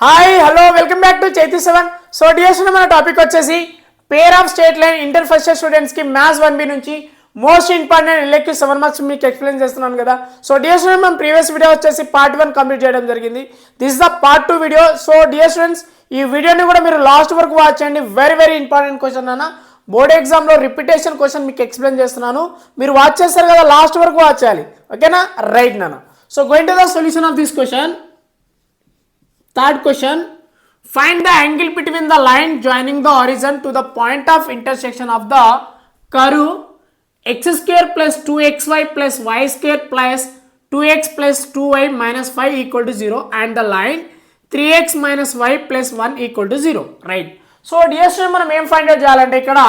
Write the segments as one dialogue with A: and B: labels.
A: Hi hello welcome back to చైతీ seven. So dear మన topic వచ్చేసి pair of straight line inter first year స్టూడెంట్స్కి maths 1B నుంచి most important elective 7 marks మీకు explain చేస్తున్నాను కదా. సో డియర్ స్టూడెంట్ మనం ప్రీవియస్ వీడియో వచ్చేసి పార్ట్ 1 కంప్లీట్ చేయడం జరిగింది. This is the part 2 video. So dear students ఈ వీడియోని కూడా మీరు లాస్ట్ వరకు వాచ్ చేయండి. వెరీ వెరీ ఇంపార్టెంట్ క్వశ్చన్ అన్న, బోర్డ్ ఎగ్జామ్లో రిపిటేషన్ క్వశ్చన్ మీకు ఎక్స్ప్లెయిన్ చేస్తున్నాను. మీరు వాచ్ చేస్తారు కదా, లాస్ట్ వరకు వాచ్ చేయాలి, ఓకేనా? రైట్ నాన్న. So going to the solution of this question. Third question, find the angle between the line joining the horizon to the point of intersection of the curve x square plus 2xy plus y square plus 2x plus 2y minus 5 equal to 0 and the line 3x minus y plus 1 equal to 0. Right. So dear student, మనం ఏం find out చేయాలంటే ఇక్కడ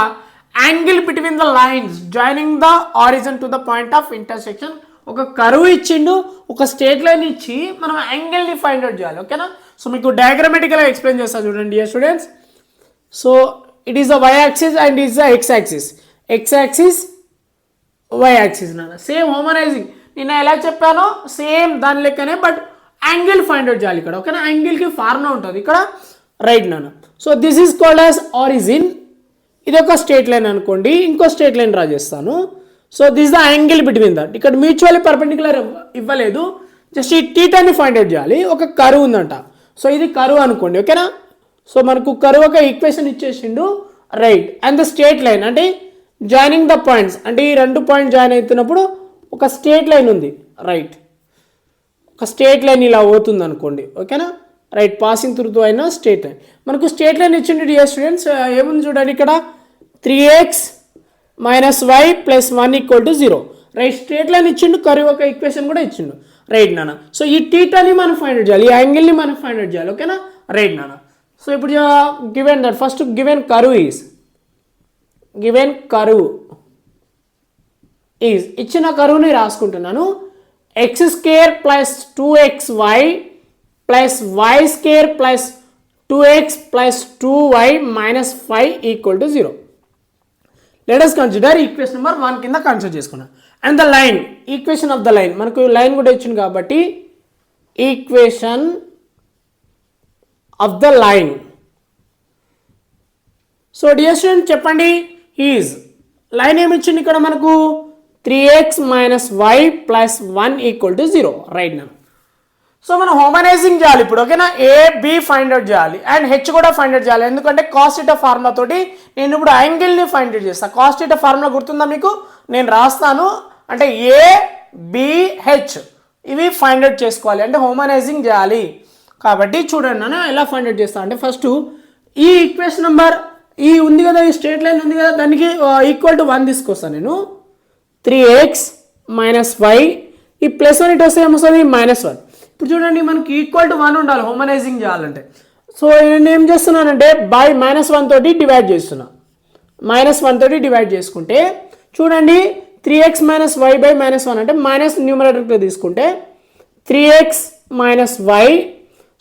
A: angle between the lines joining the origin to the point of intersection. ఒక curve ఇచ్చిండు, ఒక straight line ఇచ్చి మనం యాంగిల్ని find out చేయాలి, ఓకేనా? సో మీకు డయాగ్రామేటికల్గా ఎక్స్ప్లెయిన్ చేస్తా చూడండి dear students. So it is the Y axis and is the X axis. X axis, Y axis నాన్న. సేమ్ హోమనైజింగ్ నేను ఎలా చెప్పానో సేమ్ దాని లెక్కనే, బట్ యాంగిల్ ఫైండ్ అవుట్ చేయాలి ఇక్కడ, ఓకేనా? యాంగిల్కి ఫార్ములా ఉంటుంది ఇక్కడ, రైట్ నాన్న. So this is called as origin. ఇది ఒక స్ట్రేట్ లైన్ అనుకోండి, ఇంకో స్ట్రేట్ లైన్ డ్రా చేస్తాను. So this the angle between that. ఇక్కడ మ్యూచువల్లీ పర్పెండిక్యులర్ ఇవ్వలేదు, జస్ట్ ఈ టీటాని ఫైండ్ అవుట్ చేయాలి. ఒక కరువు ఉందంట, సో ఇది కరువు అనుకోండి, ఓకేనా? సో మనకు కరువు ఒక ఈక్వేషన్ ఇచ్చేసిండు, right. And the straight line అంటే జాయినింగ్ ద పాయింట్స్, అంటే ఈ రెండు పాయింట్ జాయిన్ అవుతున్నప్పుడు ఒక స్ట్రేట్ లైన్ ఉంది, రైట్. ఒక స్ట్రేట్ లైన్ ఇలా అవుతుంది అనుకోండి, ఓకేనా? రైట్, పాసింగ్ త్రూ అయినా స్ట్రేట్ లైన్. మనకు స్ట్రేట్ లైన్ ఇచ్చిండు డియర్ స్టూడెంట్స్. ఏముంది చూడండి ఇక్కడ, 3x minus y plus 1 equal to 0. Right, straight line ఇచ్చిండు, కరువు ఒక ఈక్వేషన్ కూడా ఇచ్చిండు, రైట్ నాన్న. సో ఈ టీటాని మనం ఫైండ్ అవుట్ చేయాలి, ఈ యాంగిల్ని మనం ఫైండ్ అవుట్ చేయాలి, ఓకేనా? రైట్ నాన్న. సో ఇప్పుడు given that first given curve is ఇచ్చిన కరువుని రాసుకుంటున్నాను. X square plus 2xy plus why square plus 2x plus 2y minus 5 equal to 0. Let us consider equation number 1 కింద కన్సిడర్ చేసుకున్నాం. And the line, equation of the line, మనకు line కూడా ఇచ్చింది కాబట్టి equation of the line. So dear student చెప్పండి, is line ఏమి ఇచ్చింది ఇక్కడ మనకు 3x minus y plus 1 equal to 0, right నా. సో మనం హోమనైజింగ్ చేయాలి ఇప్పుడు, ఓకేనా? ఏ బి ఫైండ్ అవుట్ చేయాలి అండ్ హెచ్ కూడా ఫైండ్ అవుట్ చేయాలి, ఎందుకంటే కాస్ థీటా ఫార్ములా తోటి నేను ఇప్పుడు యాంగిల్ని ఫైండ్ అవుట్ చేస్తాను. కాస్ థీటా ఫార్ములా గుర్తుందా మీకు? నేను రాస్తాను, అంటే ఏ బి హెచ్ ఇవి ఫైండ్ అవుట్ చేసుకోవాలి, అంటే హోమనైజింగ్ చేయాలి. కాబట్టి చూడండి నేను ఎలా ఫైండ్ అవుట్ చేస్తాను అంటే, ఫస్ట్ ఈ ఈక్వేషన్ నెంబర్ ఈ ఉంది కదా, ఈ స్ట్రేట్ లైన్ ఉంది కదా, దానికి ఈక్వల్ టు 1 తీసుకొస్తాను నేను. 3x మైనస్ వై, ఈ ప్లస్ 1 ఇటు వస్తే ఏమొస్తుంది, -1. ఇప్పుడు చూడండి మనకి ఈక్వల్ టు 1 ఉండాలి హోమనైజింగ్ చేయాలంటే. సో నేను ఏం చేస్తున్నానంటే బై -1 తోటి డివైడ్ చేస్తున్నా. -1 తోటి డివైడ్ చేసుకుంటే చూడండి 3x మైనస్ వై బై -1 అంటే మైనస్ న్యూమరేటర్లో తీసుకుంటే 3x minus y.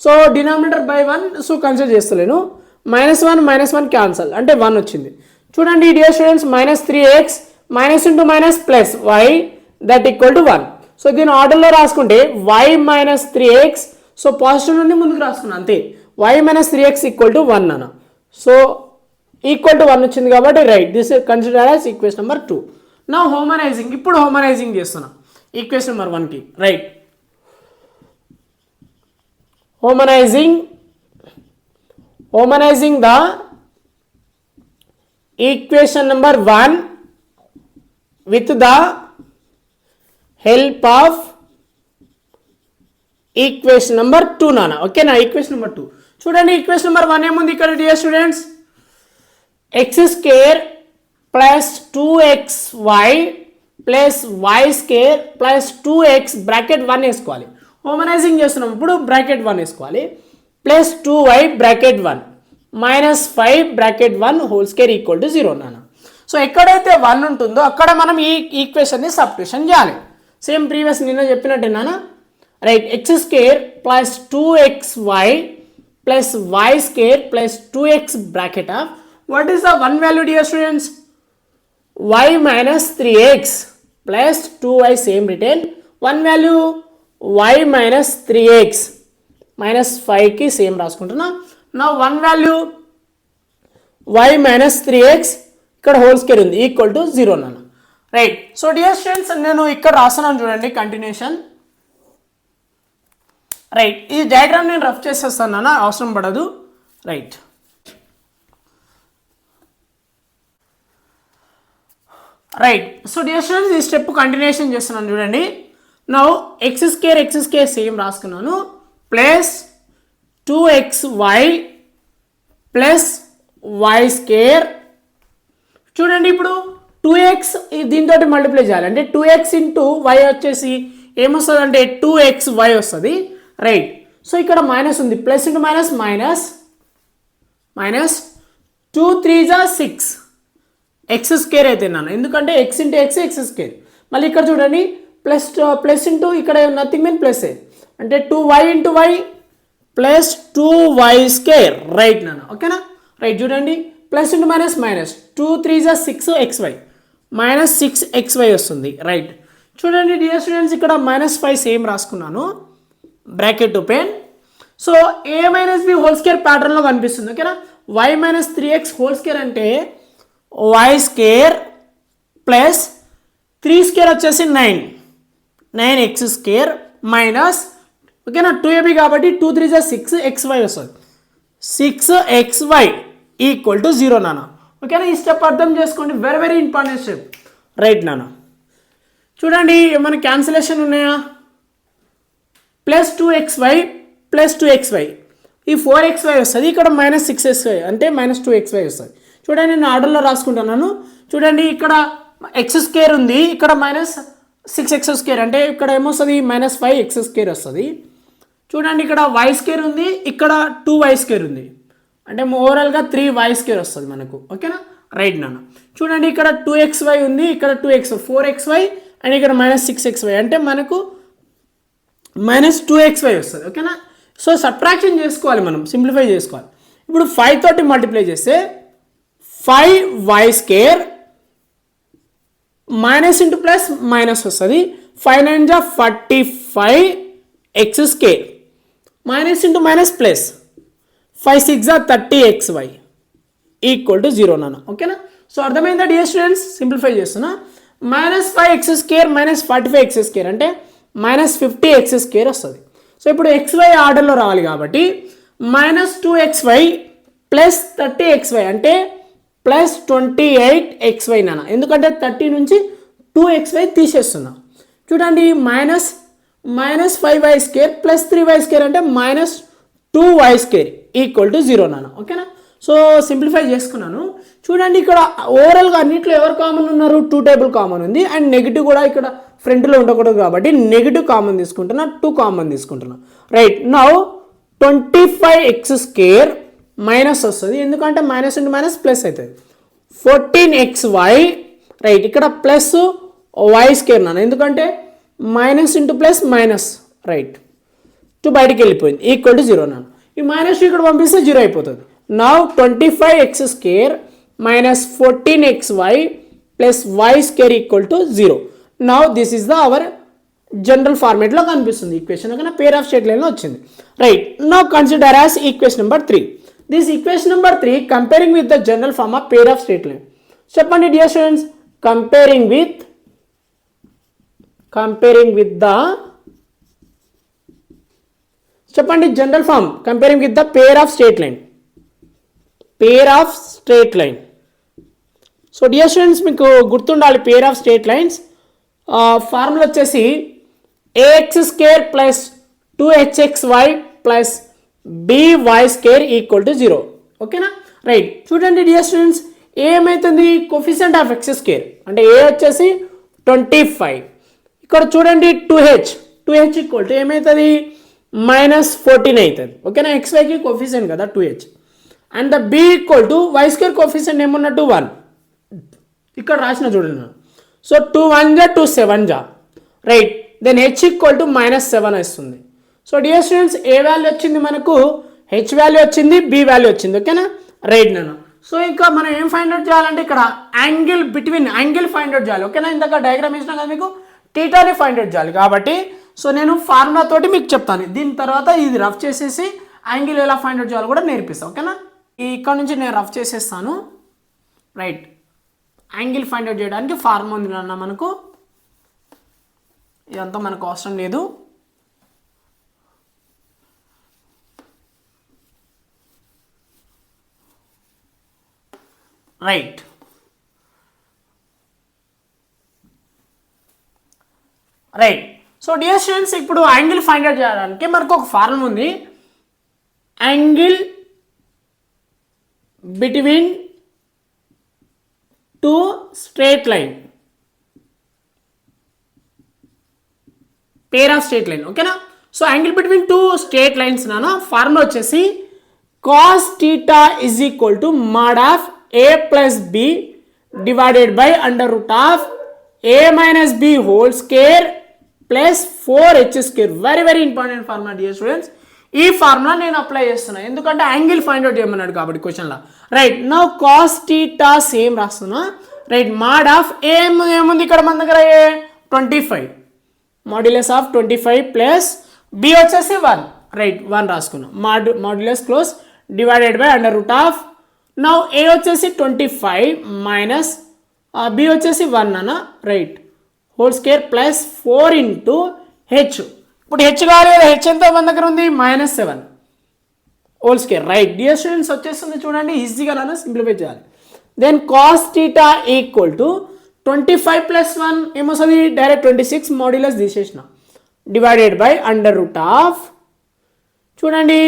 A: So denominator by 1, so consider చేస్తలేను. -1 క్యాన్సల్ అంటే 1 వచ్చింది. చూడండి dear students, -3x minus into minus plus y that equal to 1. So దీని ఆర్డర్లో రాసుకుంటే y minus 3x, so positive నుండి ముందుకు రాసుకున్నాను అంతే. y minus 3x equal to 1 అన్న. సో ఈక్వల్ టు 1 వచ్చింది కాబట్టి right, this consider as equation number 2. నా హోమనైజింగ్, ఇప్పుడు హోమనైజింగ్ చేస్తున్నా ఈక్వేషన్ నెంబర్ 1కి, right. Homogenizing the equation number 1 with the help of equation number 2 నాన్న, ఓకేనా? ఈక్వేషన్ నెంబర్ 2 చూడండి. ఈక్వేషన్ నెంబర్ 1 ఏముంది ఇక్కడ dear students, X square plus 2xy plus why square plus 2x bracket 1 వేసుకోవాలి. Homogenising చేస్తున్నాం ఇప్పుడు, బ్రాకెట్ 1 వేసుకోవాలి, plus 2y bracket 1 minus 5 bracket 1 whole square equal to 0 నాన్న. సో ఎక్కడైతే 1 ఉంటుందో అక్కడ మనం ఈ ఈక్వేషన్ని సబ్స్టిట్యూషన్ చేయాలి. సేమ్ ప్రీవియస్ నిన్న చెప్పినట్టే నాన్న, right. X square plus 2xy plus why square plus 2x bracket of what is the 1 value dear students, y minus 3x plus 2y same return 1 value y minus 3x -5కి same రాసుకుంటున్నా. నా 1 value y minus 3x ఇక్కడ whole square ఉంది equal to 0 నాన్న. Right. So dear students నేను ఇక్కడ రాస్తున్నాను చూడండి continuation. Right. ఈ డయాగ్రామ్ నేను రఫ్ చేసేస్తాను నాన్న, అవసరం పడదు. Right. Right. So dear students ఈ స్టెప్ కంటిన్యూషన్ చేస్తున్నాను చూడండి. నౌ ఎక్స్ స్క్వేర్ సేమ్ రాసుకున్నాను plus 2xy plus y square. చూడండి ఇప్పుడు 2x దీంతో మల్టిప్లై చేయాలి అంటే 2x ఇంటూ y వచ్చేసి ఏమొస్తుంది అంటే 2xy వస్తుంది. రైట్. సో ఇక్కడ మైనస్ ఉంది, plus into minus minus 2 3 6 X square అయితే నాన్న, ఎందుకంటే ఎక్స్ ఇంటూ ఎక్స్ స్క్వేర్. మళ్ళీ ఇక్కడ చూడండి ప్లస్ ఇంటూ ఇక్కడ నథింగ్ మీన్ ప్లస్ అంటే 2y into y plus 2y square. Right నాన్న, ఓకేనా. రైట్. చూడండి plus into minus 2 3 6xy minus 6xy వస్తుంది. రైట్. చూడండి డియర్ స్టూడెంట్స్ ఇక్కడ -5 సేమ్ రాసుకున్నాను bracket open. So a minus b whole square ప్యాటర్న్లో కనిపిస్తుంది, ఓకేనా. y minus 3x whole square అంటే y స్క్వేర్ ప్లస్ 3 స్క్వేర్ వచ్చేసి 9x స్క్వేర్ మైనస్, ఓకేనా, 2ab కాబట్టి 2 3 6xy వస్తుంది 6xy ఈక్వల్ టు 0 నాన్న, ఓకేనా. ఈ స్టెప్ అర్థం చేసుకోండి, very very important step. Right నాన్న. చూడండి ఏమైనా క్యాన్సిలేషన్ ఉన్నాయా? ప్లస్ 2xy ఈ 4xy వస్తుంది, ఇక్కడ -6xy అంటే -2xy వస్తుంది. చూడండి నేను ఆర్డర్లో రాసుకుంటున్నాను. చూడండి ఇక్కడ ఎక్స్ స్క్వేర్ ఉంది, ఇక్కడ -6x స్క్వేర్ అంటే ఇక్కడ ఏమొస్తుంది -5x స్క్వేర్ వస్తుంది. చూడండి ఇక్కడ y స్క్వేర్ ఉంది, ఇక్కడ 2y స్క్వేర్ ఉంది అంటే ఓవరాల్గా 3y స్క్వేర్ వస్తుంది మనకు, ఓకేనా. రైట్ నాన్న. చూడండి ఇక్కడ 2xy ఉంది, ఇక్కడ 4xy అండ్ ఇక్కడ -6xy అంటే మనకు -2xy వస్తుంది, ఓకేనా. సో సబ్ట్రాక్షన్ చేసుకోవాలి మనం, సింప్లిఫై చేసుకోవాలి. ఇప్పుడు 5 తోటి మల్టిప్లై చేస్తే 5y square minus into plus minus వస్తుంది 5 9 జా 45x square minus into minus plus 5 6 జా 30xy ఈక్వల్ టు 0 నాన్న, ఓకేనా. సో అర్థమైందా డియర్ స్టూడెంట్స్? సింప్లిఫై చేస్తున్నా. -5x స్క్వేర్ -45x స్క్వేర్ అంటే -50x స్క్వేర్ వస్తుంది. సో ఇప్పుడు xy ఆర్డర్లో రావాలి కాబట్టి -2xy ప్లస్ 30xy అంటే ప్లస్ 28xy నాన్న, ఎందుకంటే 30 నుంచి 2xy తీసేస్తున్నా. చూడండి -5y square plus 3y square అంటే -2y స్క్వేర్ ఈక్వల్ టు 0 నాన్న, ఓకేనా. సో సింప్లిఫై చేసుకున్నాను. చూడండి ఇక్కడ ఓవరాల్గా అన్నింటిలో ఎవరు కామన్ ఉన్నారు? 2 టేబుల్ కామన్ ఉంది అండ్ నెగిటివ్ కూడా ఇక్కడ ఫ్రంట్లో ఉండకూడదు కాబట్టి నెగిటివ్ కామన్ తీసుకుంటున్నా, 2 కామన్ తీసుకుంటున్నా. Right. Now 25x square minus వస్తుంది, ఎందుకంటే మైనస్ ఇంటూ మైనస్ ప్లస్ అవుతుంది 14xy. రైట్. ఇక్కడ ప్లస్ y స్క్వేర్ నాన్న, ఎందుకంటే minus into plus minus, right, 2 బయటికి వెళ్ళిపోయింది ఈక్వల్ టు 0 నాన్న. ఈ మైనస్ ఇక్కడ పంపిస్తే 0 అయిపోతుంది. Now 25x square minus 14xy plus y square equal to 0. Now this is the our general ఫార్మేట్లో కనిపిస్తుంది ఈక్వేషన్, ఓకేనా. పేర్ ఆఫ్ స్ట్రెయిట్ లైన్లో వచ్చింది. Right. Now consider as equation number 3. This equation number 3 comparing with the general form of pair of straight line. చెప్పండి dear students, comparing with the చెప్పండి general form comparing with the pair of straight line. So dear students మీకు గుర్తుండాలి pair of straight lines formula వచ్చేసి ax square plus 2hxy plus by square equal to 0, ఓకేనా. Right. చూడండి dear students ఏమవుతుంది coefficient of x square అంటే a వచ్చేసి 25, ఇక్కడ చూడండి 2h ఈక్వల్ టు ఏమవుతుంది -14 అవుతుంది, ఓకేనా. xyకి కోఫిషియంట్ కదా 2h and the b equal to y square coefficient ఏమున్నట్టు 1 ఇక్కడ రాసిన చూడండి. సో 2 1 జా 2 7 జా, right. Then h equal to -7 వస్తుంది. సో డియర్ స్టూడెంట్స్ ఏ వాల్యూ వచ్చింది మనకు? h వాల్యూ వచ్చింది, b వాల్యూ వచ్చింది, ఓకేనా. రైట్ నాన్న. సో ఇంకా మనం ఏం ఫైండ్ అవుట్ చేయాలంటే ఇక్కడ యాంగిల్ ఫైండ్ అవుట్ చేయాలి, ఓకేనా. ఇందాక డయాగ్రామ్ ఇచ్చినా కదా మీకు టీటాని ఫైండ్ అవుట్ చేయాలి కాబట్టి సో నేను ఫార్ములా తోటి మీకు చెప్తాను. దీని తర్వాత ఇది రఫ్ చేసేసి యాంగిల్ ఎలా ఫైండ్ అవుట్ చేయాలో కూడా నేర్పిస్తాను. ఓకేనా, ఇక్కడ నుంచి నేను రఫ్ చేసేస్తాను. రైట్, యాంగిల్ ఫైండ్ అవుట్ చేయడానికి ఫార్ములా ఉంది అన్న మనకు. ఇదంతా మనకు అవసరం లేదు. Right, right. So dear students, ఇప్పుడు యాంగిల్ ఫైండ్ అవుట్ చేయడానికి మనకు ఒక ఫార్ములా ఉంది. Angle between two straight line, pair of straight line. ఓకేనా, so angle between two straight lines నాన్న ఫార్ములా వచ్చేసి cos theta is equal to mod of a plus b divided by under root of a minus b whole square plus 4h square. Very very important formula dear students. ఈ formula నేను apply చేస్తున్నా ఎందుకంటే angle find out చేయమన్నాడు కాబట్టి క్వశ్చన్లో. Right, now cos theta same రాస్తున్నా. Right, mod of ఏముంది ఇక్కడ మన దగ్గర 25 మాడ్యులస్ ఆఫ్ 25 ప్లస్ b వచ్చేసి 1. రైట్, 1 రాసుకున్నాం. Modulus close divided by under root of. Now a వచ్చేసి 25 మైనస్ b వచ్చేసి 1 అన్న. Right, whole square plus 4 into H. ఇప్పుడు హెచ్ కావాలి కదా, హెచ్ ఎంత మన దగ్గర ఉంది -7 whole square. Right dear students, వచ్చేస్తుంది చూడండి, ఈజీగా నాన్న సింప్లిఫై చేయాలి. Then cos theta equal to 25 plus 1 ఏమొస్తుంది, డైరెక్ట్ 26 మాడ్యులస్ తీసేసిన divided by under root of. చూడండి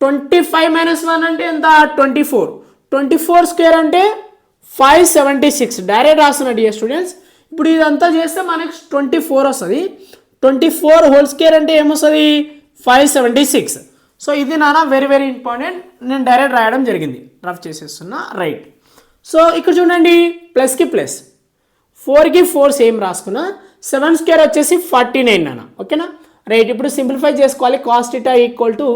A: 25 మైనస్ 1 అంటే ఎంత, 24. 24 స్క్వేర్ అంటే 576 డైరెక్ట్ రాస్తున్నా డియర్ స్టూడెంట్స్. ఇప్పుడు ఇదంతా చేస్తే మనకి 24 వస్తుంది. 24 హోల్ స్క్వేర్ అంటే ఏమొస్తుంది, 576. సో ఇది నాన్న వెరీ వెరీ ఇంపార్టెంట్, నేను డైరెక్ట్ రాయడం జరిగింది, రఫ్ చేసేస్తున్నా. రైట్, సో ఇక్కడ చూడండి ప్లస్కి ప్లస్, 4కి 4 సేమ్ రాసుకున్నా. 7 స్క్వేర్ వచ్చేసి 49 నాన్న. ఓకేనా, రైట్. ఇప్పుడు సింప్లిఫై చేసుకోవాలి. cos theta equal to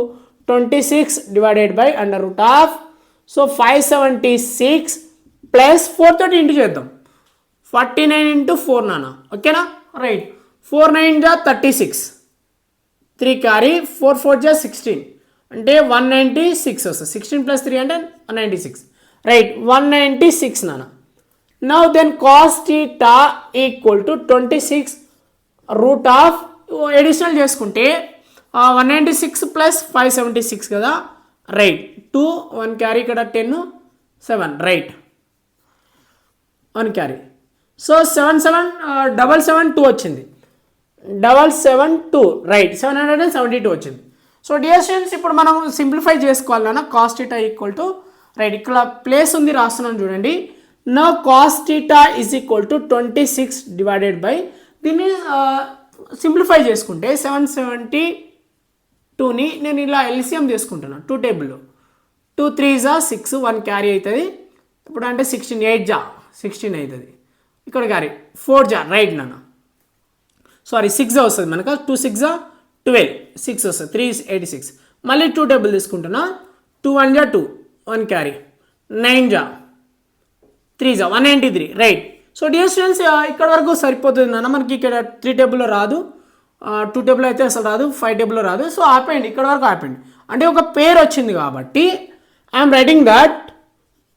A: 26 divided by under root of. So 576 plus 4 తోటి ఇంటూ చేద్దాం. 49 ఇంటూ 4 నాన్న. ఓకేనా, రైట్. 4 9 జా 36, 3 క్యారీ, 4 4 జా 16 అంటే 196 వస్తుంది. 16 ప్లస్ 3 అంటే 196. రైట్, 196 నాన్న. Now then cos theta equal to 26 root of. Additional చేసుకుంటే 196 ప్లస్ 576 కదా. రైట్, 2 1 క్యారీ, ఇక్కడ 10 7. Right, 1 carry. సో 7 7 772 వచ్చింది, 772. రైట్, 772 వచ్చింది. సో డియర్ స్టూడెంట్స్, ఇప్పుడు మనం సింప్లిఫై చేసుకోవాలన్నా cos theta equal to. Right, ఇక్కడ ప్లేస్ ఉంది రాస్తున్నాను చూడండి. నా cos theta is equal to 26 divided by, దీన్ని సింప్లిఫై చేసుకుంటే 772ని నేను ఇలా ఎల్సిఎం తీసుకుంటున్నాను 2 టేబుల్లో. 2 3 జా 6, 1 క్యారీ అవుతుంది. ఇప్పుడు అంటే 16 8 జా 16 అవుతుంది. ఇక్కడ క్యారీ 4 జా. రైట్ నాన్న, సారీ 6 జా వస్తుంది మనకు. 2 6 జా 12, 6 వస్తుంది. 3 86. మళ్ళీ 2 టేబుల్ తీసుకుంటున్నా. 2 1 జా 2, 1 క్యారీ, 9 జా 3 జా 193. రైట్, సో డియర్ స్టూడెంట్స్, ఇక్కడ వరకు సరిపోతుంది నాన్న మనకి. ఇక్కడ 3 టేబుల్లో రాదు, 2 టేబుల్ అయితే అసలు రాదు, 5 టేబుల్లో రాదు. సో ఆపేయండి, ఇక్కడ వరకు ఆపేయండి. అంటే ఒక పేరు వచ్చింది కాబట్టి I'm writing that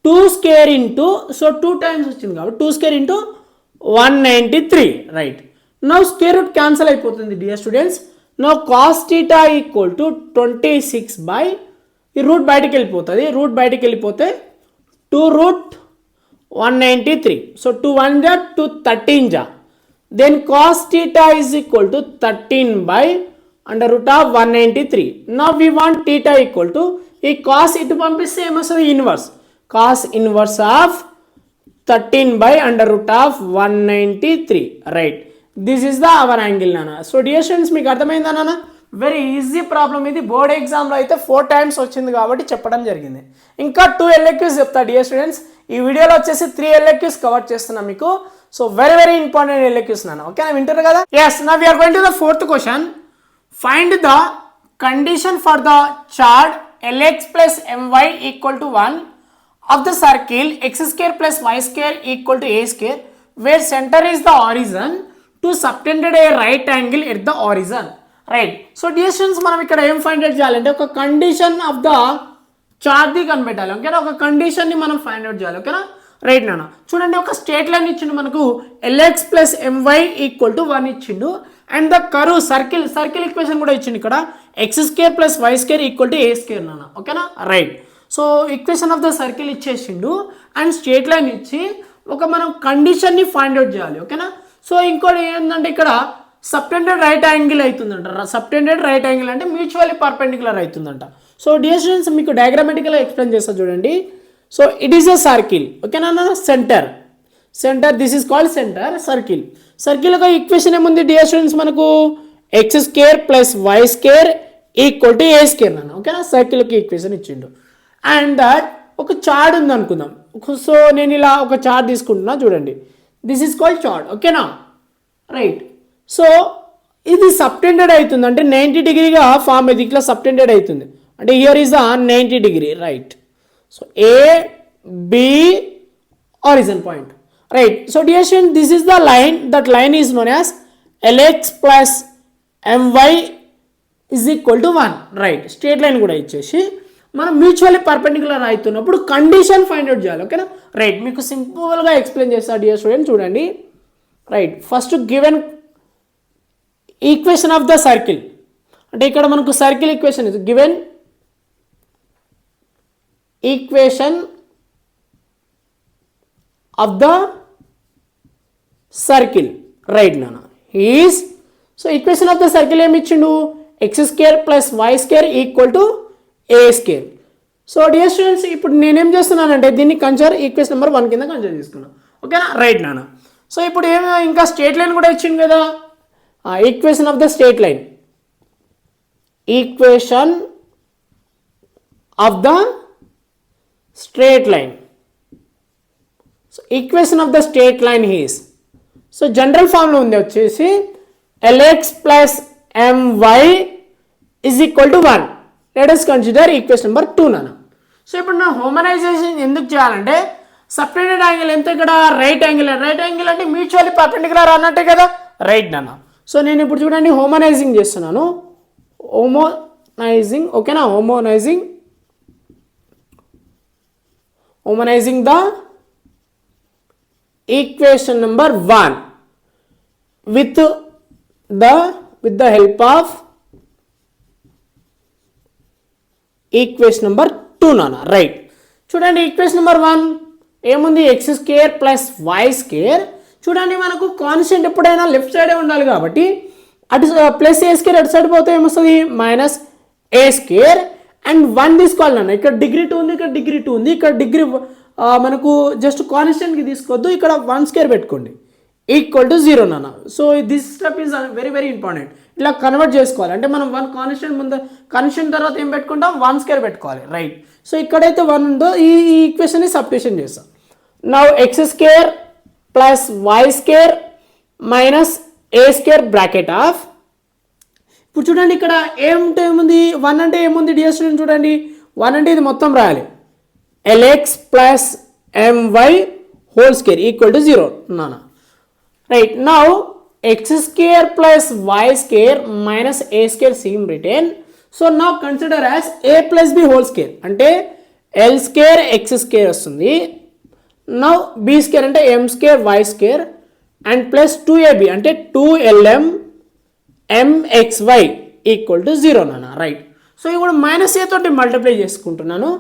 A: 2 square into, so 2 times వచ్చింది కాబట్టి 2 square into 193. Right, now square root cancel అయిపోతుంది dear students. Now cos theta equal to 26 by, ఈ రూట్ బయటికి వెళ్ళిపోతుంది. రూట్ బయటికి వెళ్ళిపోతే 2 రూట్ 193. సో 2 1 జా 2 13 జా. Then cos theta is equal to 13 by under root of 193. Now we want theta equal to, ఈ cos ఇటు పంపిస్తే ఏమొస్తుంది, inverse. cos inverse of 13 by under root of 193. Right, this is the our angle నాన్న. సో dear students, మీకు అర్థమైందా నాన్న? Very easy problem ఇది. బోర్డ్ ఎగ్జామ్లో అయితే 4 టైమ్స్ వచ్చింది కాబట్టి చెప్పడం జరిగింది. ఇంకా 2 LAQs చెప్తా డియర్ స్టూడెంట్స్. ఈ వీడియోలో వచ్చేసి 3 LAQs కవర్ చేస్తున్నాం మీకు. So very very important LAQs నాన్న. ఓకేనా, వింటారు కదా? Yes, now we are going to the 4th question. Find the condition for the chart LX plus MY equal to 1 of the circle x square plus y square equal to a square, where center is the origin to subtended A right angle at the origin. Right. So dear students మనం ఇక్కడ ఏం find out చేయాలంటే ఒక condition of the చార్ట్ది కనిపెట్టాలి. ఓకేనా, ఒక కండిషన్ని మనం find out చేయాలి. ఓకేనా, రైట్ నాన్న. చూడండి ఒక స్ట్రేట్ లైన్ ఇచ్చిండు మనకు l x plus m y equal to 1 ఇచ్చిండు. And the curve circle equation కూడా ఇచ్చిండు ఇక్కడ x square plus why square equal to a square నాన్న. ఓకేనా, right. So equation of the circle ఇచ్చేసిండు అండ్ స్ట్రేట్ లైన్ ఇచ్చి ఒక మనం కండిషన్ని ఫైండ్ అవుట్ చేయాలి. ఓకేనా, సో ఇంకోటి ఏంటంటే ఇక్కడ సబ్టెండెడ్ రైట్ యాంగిల్ అవుతుందంట. సబ్టెండెడ్ రైట్ యాంగిల్ అంటే మ్యూచువల్లీ పర్పెండిక్యులర్ అవుతుందంట. సో డియర్ స్టూడెంట్స్ మీకు డయాగ్రామాటిక్గా ఎక్స్ప్లెయిన్ చేస్తా చూడండి. So it is a circle. ఓకేనా, centre this is called centre circle యొక్క ఈక్వేషన్ ఏముంది డియర్ స్టూడెంట్స్ మనకు x square plus why square equal to a square అన్న. ఓకేనా, సర్కిల్కి ఈక్వేషన్ ఇచ్చిండు. అండ్ దట్ ఒక చార్ట్ ఉంది అనుకుందాం. సో నేను ఇలా ఒక చార్ట్ తీసుకుంటున్నా చూడండి, దిస్ ఈస్ కాల్డ్ చార్ట్. ఓకేనా, రైట్. సో ఇది సబ్టెండెడ్ అవుతుంది అంటే 90 డిగ్రీగా ఫామ్ ఇది ఇట్లా సబ్టెండెడ్ అవుతుంది అంటే here is the 90 degree. Right. So A B origin point. Right. So dear student this is the line, that line is known as L X plus M Y is equal to 1. Right. Straight line కూడా ఇచ్చేసి మనం mutually perpendicular అవుతున్నప్పుడు condition find out చేయాలి. ఓకేనా, right. మీకు సింపుల్గా explain చేస్తా dear student చూడండి. Right. First given equation of the circle అంటే ఇక్కడ మనకు సర్కిల్ ఈక్వేషన్ ఇది given equation of the circle. Right నాన్న is. So equation of the circle ఏమి ఇచ్చిండు x square plus why square equal to a square. So dear students ఇప్పుడు నేనేం చేస్తున్నానంటే దీన్ని కన్సిడర్ ఈక్వేషన్ నెంబర్ 1 కింద కన్సిడర్ చేసుకున్నాను. ఓకేనా, రైట్ నాన్న. సో ఇప్పుడు ఏమో ఇంకా స్ట్రేట్ లైన్ కూడా ఇచ్చింది కదా, equation of the straight line, equation of the straight line. So equation of the straight line is, so general formula ఉంది వచ్చేసి LX plus M Y is equal to 1. Let us consider equation number 2 నాన్న. So ఇప్పుడు నా హోమనైజేషన్ ఎందుకు చేయాలంటే subtended angle ఎంత ఇక్కడ right angle అంటే మ్యూచువల్లీ పర్పెండిక్యులర్ అన్నట్టే కదా. రైట్ నాన్న. సో నేను ఇప్పుడు చూడండి హోమనైజింగ్ చేస్తున్నాను. ఓకేనా, homogenising the equation number 1 with the help of equation number 2 నాన్న. రైట్. చూడండి ఈక్వేషన్ నెంబర్ 1 ఏముంది x square plus why square. చూడండి మనకు కాన్స్టెంట్ ఎప్పుడైనా లెఫ్ట్ సైడే ఉండాలి కాబట్టి అటు ప్లస్ ఏ స్క్వేర్ అటు సైడ్ పోతే ఏమొస్తుంది మైనస్ ఏ స్క్వేర్. అండ్ 1 తీసుకోవాలి నాన్న. ఇక్కడ డిగ్రీ 2 ఉంది, ఇక్కడ డిగ్రీ 2 ఉంది, ఇక్కడ డిగ్రీ మనకు జస్ట్ కాన్స్టెంట్కి తీసుకోవద్దు, ఇక్కడ 1 స్క్వేర్ పెట్టుకోండి ఈక్వల్ టు 0 నాన్న. So this step is very very important. ఇలా కన్వర్ట్ చేసుకోవాలి అంటే మనం 1 కాన్స్టెంట్ ముందు కాన్స్టెంట్ తర్వాత ఏం పెట్టుకుంటాం 1 స్క్వేర్ పెట్టుకోవాలి. రైట్. సో ఇక్కడైతే 1 ఉందో ఈ ఈక్వేషన్ని సబ్స్టిట్యూషన్ చేస్తాం. Now X square plus why square minus A square bracket of. ఇప్పుడు చూడండి ఇక్కడ ఏముంది 1 అంటే ఏముంది డియర్ స్టూడెంట్ చూడండి 1 అంటే ఇది మొత్తం రాయాలి LX plus m y whole square equal to 0 నాన్న. Right. Now x square plus y square minus a square same written. So now consider as a plus b whole square అంటే l square x square వస్తుంది. Now b square అంటే m square y square and plus 2ab అంటే 2lm mxy equal to 0 నాన్న. Right. So ఇప్పుడు minus a తోటి multiply చేసుకుంటున్నాను.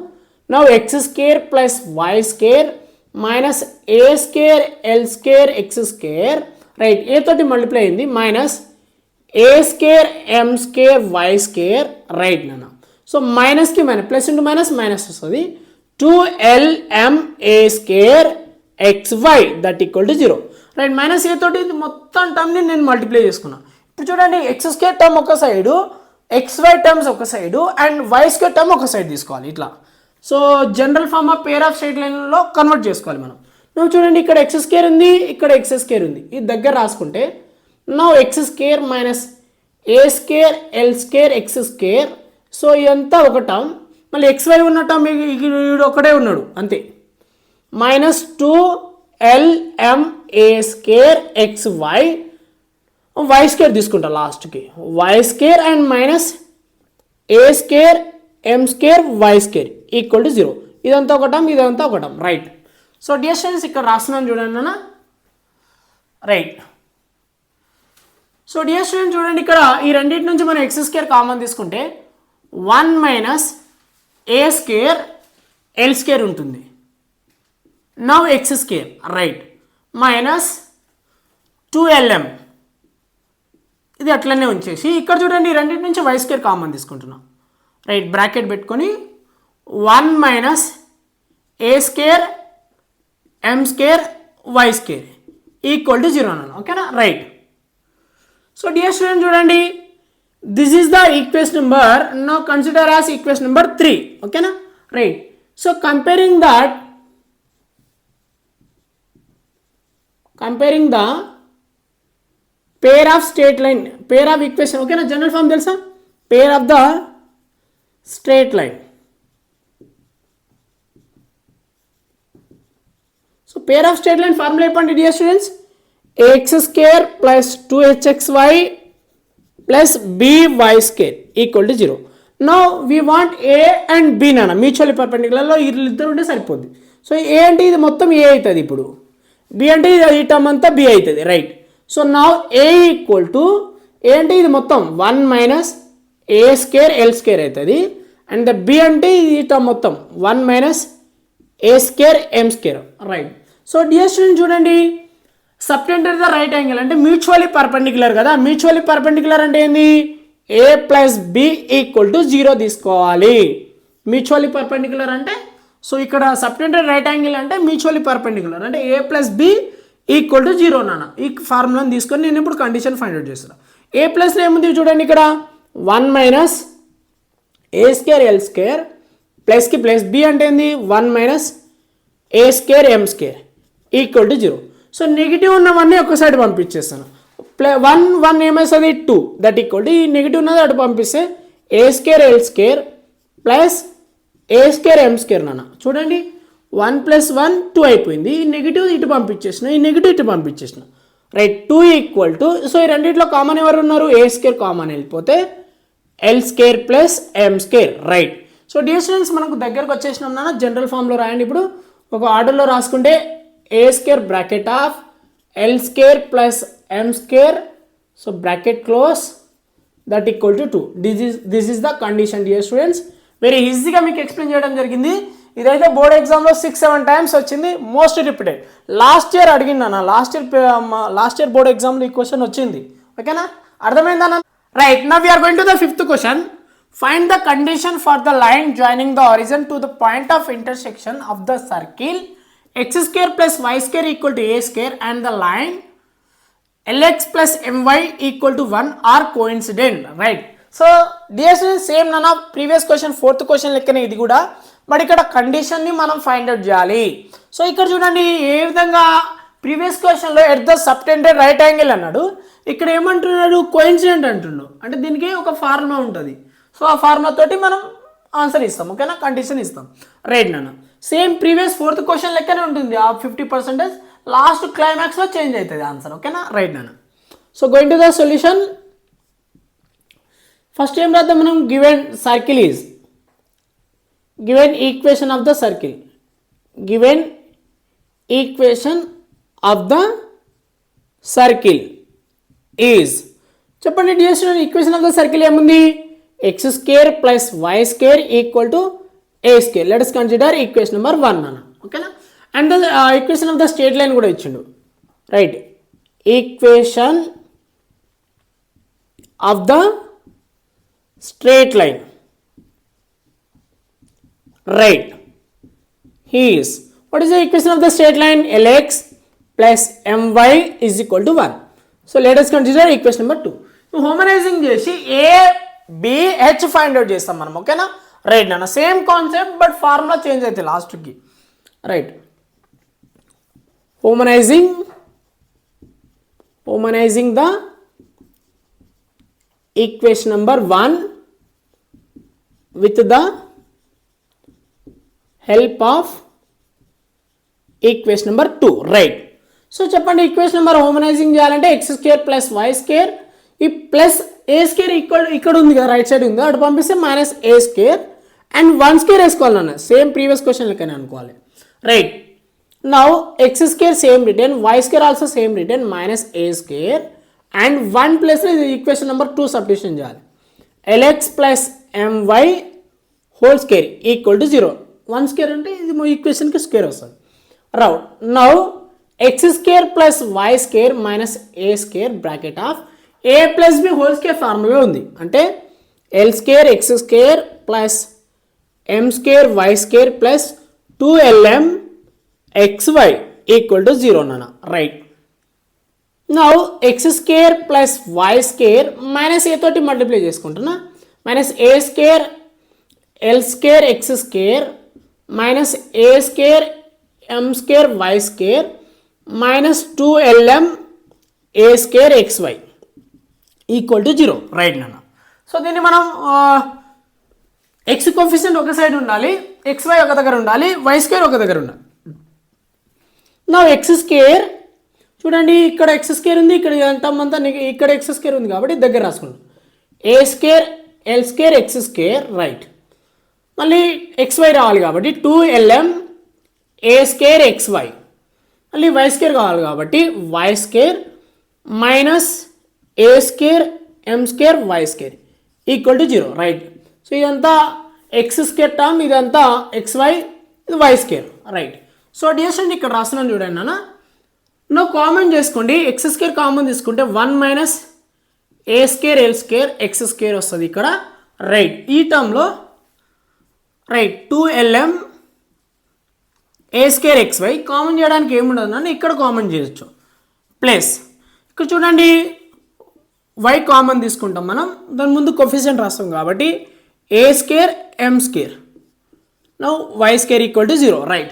A: Now X square plus why square minus A square L square x square. Right. A తోటి multiply అయింది minus A square M square why square. Right నాన్న. So మైనస్కి minus plus into minus వస్తుంది 2lm a square xy that equal to 0. Right. Minus a తోటి మొత్తం టర్మ్ని నేను multiply చేసుకున్నాను. ఇప్పుడు చూడండి ఎక్స్ స్క్వేర్ టర్మ్ ఒక సైడు, xy టర్మ్స్ ఒక side and Y square term ఒక సైడ్ తీసుకోవాలి ఇట్లా. So general form of pair of straight లైన్లో కన్వర్ట్ చేసుకోవాలి మనం. నువ్వు చూడండి ఇక్కడ ఎక్స్ స్క్వేర్ ఉంది, ఇక్కడ ఎక్స్ స్క్వేర్ ఉంది, ఇది దగ్గర రాసుకుంటే నో ఎక్స్ స్క్వేర్ మైనస్ ఏ square L square x square. So ఇదంతా ఒక టర్మ్, మళ్ళీ xy ఉన్న టర్మ్ వీడు ఒకటే ఉన్నాడు అంతే, minus 2lm a square xy Y square తీసుకుంటా లాస్ట్కి, Y square and minus A square M square why square equal to 0. ఇదంతా ఒకటం, ఇదంతా ఒకటం, రైట్. సో డియర్ స్టూడెంట్స్ ఇక్కడ రాస్తున్నాను చూడండి అన్న, రైట్. సో డియర్ స్టూడెంట్ చూడండి ఇక్కడ ఈ రెండింటి నుంచి మనం ఎక్స్ స్క్వేర్ కామన్ తీసుకుంటే 1 మైనస్ ఏ స్క్వేర్ ఎల్ స్క్వేర్ ఉంటుంది. Now X square, right, minus 2lm, ఇది అట్లనే ఉంచేసి ఇక్కడ చూడండి ఈ రెండింటి నుంచి వై స్క్వేర్ కామన్ తీసుకుంటున్నాం, రైట్, బ్రాకెట్ పెట్టుకొని 1 minus A square M square why square equal to 0 అన్నాను, ఓకేనా, రైట్. సో డియర్ స్టూడెంట్ చూడండి this is the equation number, now consider as equation number 3, ఓకేనా, right. So comparing the pair of straight line, pair of equation, ఓకేనా, general form తెలుసా, pair of the straight line. So pair of straight line formula చెప్పండి dear students, ax square plus 2hxy plus by square equal to 0. Now we want a and b నాన్న mutually పర్పెండిక్యులర్లో ఇద్దరు ఉంటే సరిపోద్ది. So ఏ అంటే ఇది మొత్తం ఏ అవుతుంది, ఇప్పుడు బి అంటే ఈ టర్మ్ అంతా బి అవుతుంది, right. So now a equal to a అంటే ఇది మొత్తం 1 మైనస్ ఏ స్క్వేర్ ఎల్ స్క్వేర్ అవుతుంది, అండ్ ద బి అంటే ఈ టర్మ్ మొత్తం 1 మైనస్ ఏ స్క్వేర్ ఎం square, right. So dear student చూడండి సబ్టెండర్ ద రైట్ యాంగిల్ అంటే మ్యూచువల్లీ పర్పెండిక్యులర్ కదా, మ్యూచువల్లీ పర్పెండిక్యులర్ అంటే ఏంది, a plus B equal to 0 తీసుకోవాలి. మ్యూచువల్లీ పర్పెండిక్యులర్ అంటే సో ఇక్కడ సబ్టెండర్ రైట్ యాంగిల్ అంటే మ్యూచువల్లీ పర్పెండిక్యులర్ అంటే ఏ ప్లస్ బి ఈక్వల్ టు 0 నాన్న. ఈ ఫార్ములాని తీసుకొని నేను ఇప్పుడు కండిషన్ ఫైండ్ అవుట్ చేస్తాను. ఏ ప్లస్లో ఏముంది చూడండి ఇక్కడ 1 మైనస్ ఏ స్క్వేర్ ఎల్ స్క్వేర్ ప్లస్కి ప్లస్ బి అంటే ఏంది 1 minus A square M square equal to 0. So negative ఉన్నవన్నీ ఒక సైడ్ పంపించేస్తాను, 1 ఏమవుతుంది 2, దట్ ఈక్వల్ టు ఈ నెగిటివ్ ఉన్నది అటు పంపిస్తే a square L square plus a square M square నాన్న. చూడండి 1 ప్లస్ 1 2 అయిపోయింది, ఈ నెగిటివ్ ఇటు పంపించేసిన, ఈ నెగిటివ్ ఇటు పంపించేసిన, రైట్. 2 ఈక్వల్ టు సో ఈ రెండింటిలో కామన్ ఎవరు ఉన్నారు, ఏ స్క్వేర్ కామన్ వెళ్ళిపోతే ఎల్ స్క్వేర్ ప్లస్ ఎం square, right. So dear students మనకు దగ్గరకు వచ్చేసినాం నాన్న, జనరల్ ఫామ్లో రాయండి. ఇప్పుడు ఒక ఆర్డర్లో రాసుకుంటే a square bracket of l square plus M square, so bracket close, that equal to 2. This is the condition dear students. Very ఈజీగా మీకు ఎక్స్ప్లెయిన్ చేయడం జరిగింది. ఇదైతే బోర్డ్ ఎగ్జామ్లో 6-7 టైమ్స్ వచ్చింది, మోస్ట్ రిపీటెడ్. లాస్ట్ ఇయర్ అడిగిందన్న, లాస్ట్ ఇయర్ బోర్డ్ ఎగ్జామ్లో ఈ క్వశ్చన్ వచ్చింది, ఓకేనా, అర్థమైందన్న, right. Now we are going to the 5th question. Find the condition for the line joining the origin to the point of intersection of the circle x square plus why square equal to a square and the line lx plus my equal to 1 are coincident, right. So dear students same నాన్న previous question 4th question లెక్కనే ఇది కూడా, but ఇక్కడ కండిషన్ని మనం find out చేయాలి. So ఇక్కడ చూడండి ఏ విధంగా ప్రీవియస్ క్వశ్చన్లో at the subtended right angle అన్నాడు, ఇక్కడ ఏమంటున్నాడు కోఇన్సిడెంట్ అంటున్నాడు, అంటే దీనికి ఒక ఫార్ములా ఉంటుంది. సో ఆ ఫార్ములా తోటి మనం ఆన్సర్ ఇస్తాం, ఓకేనా, కండిషన్ ఇస్తాం, రైట్ నాన్న. సేమ్ ప్రీవియస్ 4th క్వశ్చన్ లెక్కనే ఉంటుంది, ఆ 50% లాస్ట్ క్లైమాక్స్లో చేంజ్ అవుతుంది ఆన్సర్, ఓకేనా, రైట్ నాన్న. So going to the solution. First ఏం రాద్దాం మనం, given circle is given equation of the circle, given equation of the circle is, చెప్పండి dear student equation of the circle ఏముంది, x square plus why square equal to a square. Let us consider equation number 1 అన్న, ఓకేనా. And the equation of the straight line కూడా ఇచ్చిండు, right. Equation of the straight line, right, is what is the equation of the straight line, lx plus my is equal to 1. So let us consider equation number 2. Homogenising చేసి a b h find out చేస్తాం మనం, ఓకేనా, right నాన్న. Same concept but formula change అవుతుంది లాస్ట్కి, right. Homogenising the equation number 1 with the help of equation number 2, right. So చెప్పండి equation number homogenising చేయాలంటే x square plus why square, ఈ plus a square ఇక్కడ ఉంది కదా, రైట్ సైడ్ ఉంది, అటు పంపిస్తే minus A square and 1 square వేసుకోవాలి నాన్న, సేమ్ ప్రీవియస్ క్వశ్చన్ లెక్కనే అనుకోవాలి. Right, now X square same return, y square also same return, minus A square and 1 plus ఇది ఈక్వేషన్ నెంబర్ 2 సబ్స్టిట్యూషన్ చేయాలి. L x plus m y whole square equal to 0. 1 square అంటే ఇది ఈక్వేషన్కి square వస్తుంది. Right, now X square plus why square minus A square bracket of a plus b whole square formula ఉంది, అంటే l square x square plus M square why square plus 2lm xy equal to 0 నాన్న. Right, now X square plus why square minus a తోటి multiply చేసుకుంటున్నా, minus A square L square x square minus A square M square why square minus 2lm a square xy equal to 0. Right నాన్న. సో దీన్ని మనం x coefficient ఒక side ఉండాలి, xy ఒక దగ్గర ఉండాలి, వై స్క్వేర్ ఒక దగ్గర ఉండాలి. నా ఎక్స్ స్క్వేర్ చూడండి, ఇక్కడ ఎక్స్ స్క్వేర్ ఉంది, ఇక్కడ అంతా ఇక్కడ ఎక్స్ స్క్వేర్ ఉంది కాబట్టి దగ్గర రాసుకున్నాం. A square L square x square, right, మళ్ళీ xy రావాలి కాబట్టి 2lm ఏ స్క్వేర్ xy, మళ్ళీ వై స్క్వేర్ కావాలి కాబట్టి y square minus A square M square why square equal to 0. Right, so ఇదంతా ఎక్స్ స్క్వేర్ టర్మ్, ఇదంతా xy, ఇది y square. Right, so dear student ఇక్కడ రాస్తున్నాను చూడండి నాన్న, నువ్వు కామన్ చేసుకోండి, ఎక్స్ స్క్వేర్ కామన్ తీసుకుంటే 1 మైనస్ ఏ square L square x square వస్తుంది ఇక్కడ. రైట్, ఈ టర్మ్లో right 2lm a square xy common చేయడానికి ఏముండదు నన్ను, ఇక్కడ కామన్ చేయొచ్చు. ప్లస్ ఇక్కడ చూడండి y కామన్ తీసుకుంటాం మనం, దాని ముందు కోఫిషియంట్ రాస్తాం కాబట్టి a square M square, now y square equal to 0. Right,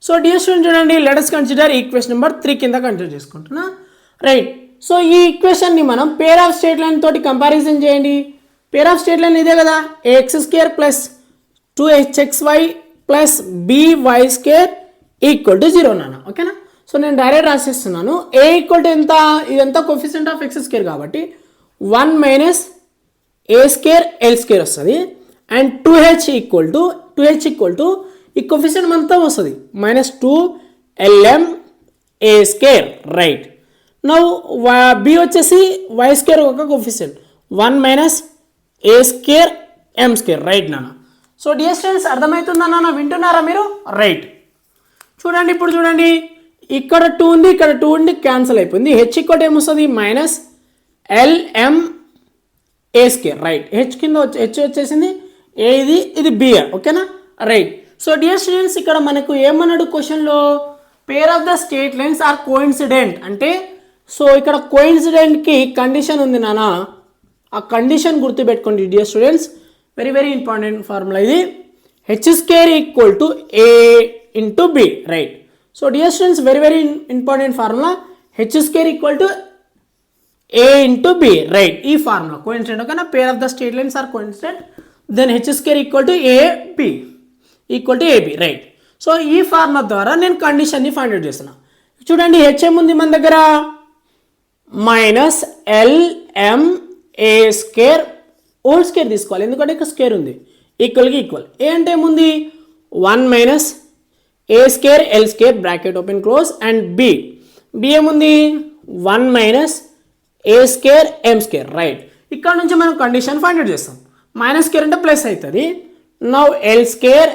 A: so dear student చూడండి, let us consider equation number 3 కింద కన్సిడర్ చేసుకుంటున్నా. రైట్, సో ఈ ఈక్వేషన్ని మనం పేర్ ఆఫ్ స్ట్రెయిట్ లైన్ తోటి కంపారిజన్ చేయండి. పేర్ ఆఫ్ స్ట్రెయిట్ లైన్ ఇదే కదా, x square plus 2hxy plus by square equal to 0 నాన్న. ఓకేనా, సో నేను డైరెక్ట్ రాసేస్తున్నాను. ఏ ఈక్వల్ టు ఎంత, ఇదంతా కోఫిషియంట్ ఆఫ్ ఎక్స్ స్క్వేర్ కాబట్టి 1 మైనస్ ఏ స్క్వేర్ ఎల్ స్క్వేర్ వస్తుంది అండ్ 2h ఈక్వల్ టు ఈ కోఫిషియంట్ మొత్తం వస్తుంది minus 2lm a square. Right, now B వచ్చేసి వై స్క్వేర్ ఒక కోఫిషియంట్ 1 మైనస్ ఏ స్క్వేర్ ఎం స్క్వేర్. రైట్ నాన్న. సో డియర్ స్టూడెంట్స్ అర్థమవుతుందా నాన్న, వింటున్నారా మీరు? రైట్, చూడండి ఇప్పుడు చూడండి, ఇక్కడ 2 ఉంది, ఇక్కడ 2 ఉంది, క్యాన్సిల్ అయిపోయింది. హెచ్ ఇక్కడ ఏమొస్తుంది మైనస్ ఎల్ఎం ఏ స్క్వేర్. రైట్, హెచ్ కింద హెచ్ వచ్చేసింది, ఏ ఇది బి. ఓకేనా. రైట్, సో డియర్ స్టూడెంట్స్ ఇక్కడ మనకు ఏమన్నాడు క్వశ్చన్లో, pair of the straight lines are coincident అంటే, సో ఇక్కడ కోఇన్సిడెంట్కి కండిషన్ ఉంది నాన్న, ఆ కండిషన్ గుర్తుపెట్టుకోండి dear students, very very important formula ఇది, H square equal to A into B. Right, so dear students very very important formula, H square equal to A into B. Right, ఈ formula coincident. ఓకేనా, pair of the straight lines are coincident, then H square equal to AB equal to AB. Right, so ఈ formula ద్వారా నేను కండిషన్ని find out చేస్తున్నా. చూడండి H ఏముంది మన దగ్గర, మైనస్ ఎల్ఎం ఏ స్క్వేర్ హోల్ స్క్వేర్ తీసుకోవాలి, ఎందుకంటే ఇక్కడ స్క్వేర్ ఉంది, ఈక్వల్కి ఈక్వల్. ఏ అంటే ఏముంది 1 minus A square L square bracket open close and B ఏముంది 1 మైనస్ ఏ స్క్వేర్ ఎం స్క్వేర్. రైట్, ఇక్కడ నుంచి మనం కండిషన్ ఫైండ్ అవుట్ చేస్తాం. మైనస్ స్క్వేర్ అంటే ప్లస్ అవుతుంది. Now L square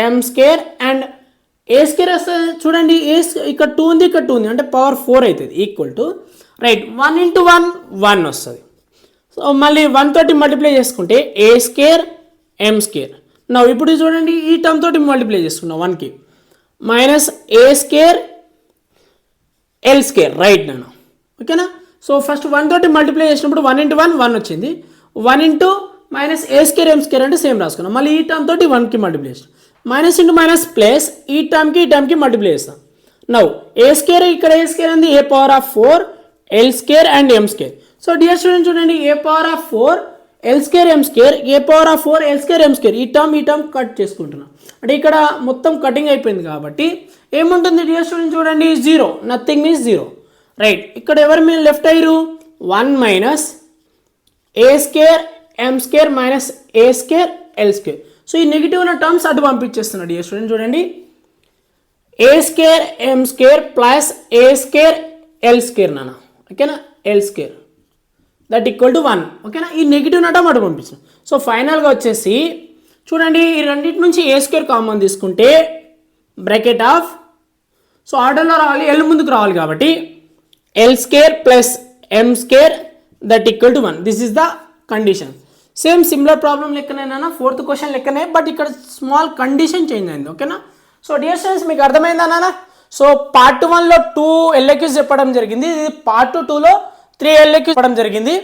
A: M square and A square వస్తుంది చూడండి, ఇక్కడ 2 ఉంది, ఇక్కడ 2 ఉంది, అంటే పవర్ 4 అవుతుంది ఈక్వల్ టు. రైట్, 1 ఇంటూ 1 వస్తుంది. సో మళ్ళీ 1 తోటి మల్టిప్లై చేసుకుంటే ఏ స్క్వేర్ ఎం స్క్వేర్. నా ఇప్పుడు చూడండి ఈ టర్మ్ తోటి మల్టిప్లై చేసుకున్నాం 1కి, మైనస్ ఏ స్క్వేర్ ఎల్ స్క్వేర్. రైట్ నాన్న. ఓకేనా, సో ఫస్ట్ 1 తోటి మల్టిప్లై చేసినప్పుడు 1 ఇంటూ 1 వచ్చింది, 1 ఇంటూ మైనస్ ఏ స్క్వేర్ ఎం స్క్వేర్ అంటే సేమ్ రాసుకున్నాం. మళ్ళీ ఈ టర్మ్ తోటి 1కి మల్టిప్లై చేస్తాం, మైనస్ ఇంటూ మైనస్ ప్లస్ ఈ టర్మ్కి మల్టిప్లై చేస్తాం. నౌ ఏ స్క్వేర్, ఇక్కడ ఏ స్క్వేర్ ఉంది A power of 4 L square and M square. So dear student చూడండి, A power of 4 L square M square A power of 4 L square M square ఈ term cut చేసుకుంటున్నాం. అంటే ఇక్కడ మొత్తం cutting అయిపోయింది కాబట్టి ఏముంటుంది డియర్ స్టూడెంట్ చూడండి, zero, nothing means zero, right. ఇక్కడ ఎవరు మీరు లెఫ్ట్ అయ్యారు, 1 మైనస్ ఏ స్క్వేర్ ఎం స్క్వేర్ మైనస్ ఏ స్క్వేర్ ఎల్ స్క్వేర్. సో ఈ నెగిటివ్ ఉన్న టర్మ్స్ అటు పంపించేస్తున్నాడు డియర్ స్టూడెంట్ చూడండి, ఏ square M square plus a square L square నాన్న, ఓకేనా, L square that equal to 1, ఓకేనా. ఈ నెగిటివ్ ఉన్న టర్మ్ అటు పంపించాం. సో ఫైనల్గా వచ్చేసి చూడండి, ఈ రెండింటి నుంచి ఏ స్క్వేర్ కామన్ తీసుకుంటే బ్రాకెట్ ఆఫ్, సో ఆర్డర్లో రావాలి, ఎల్ ముందుకు రావాలి కాబట్టి L square plus M square that equal to 1. This is the condition. Same similar problem లెక్కనైనా 4th క్వశ్చన్ లెక్కనే, బట్ ఇక్కడ స్మాల్ కండిషన్ చేంజ్ అయింది, ఓకేనా. సో డియర్ స్టూడెంట్స్ మీకు అర్థమైందా నాన్న? సో పార్ట్ 1లో 2 LAQs చెప్పడం జరిగింది, ఇది పార్ట్ 2లో 3 LAQs చెప్పడం జరిగింది.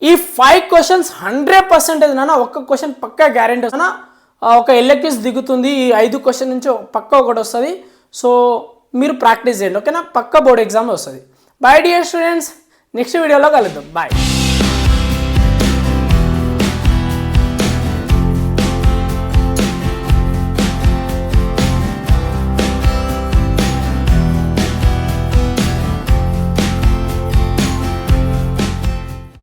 A: ఈ 5 క్వశ్చన్స్ 100% నాన్న, ఒక్క క్వశ్చన్ పక్కా గ్యారెంటీ వస్తున్నా, ఒక LAQs దిగుతుంది. ఈ 5 క్వశ్చన్ నుంచి పక్కా ఒకటి వస్తుంది. సో మీరు ప్రాక్టీస్ చేయండి, ఓకేనా, పక్కా బోర్డ్ ఎగ్జామ్ వస్తుంది. బాయ్ డియర్ స్టూడెంట్స్, నెక్స్ట్ వీడియోలో కలుద్దాం, బాయ్.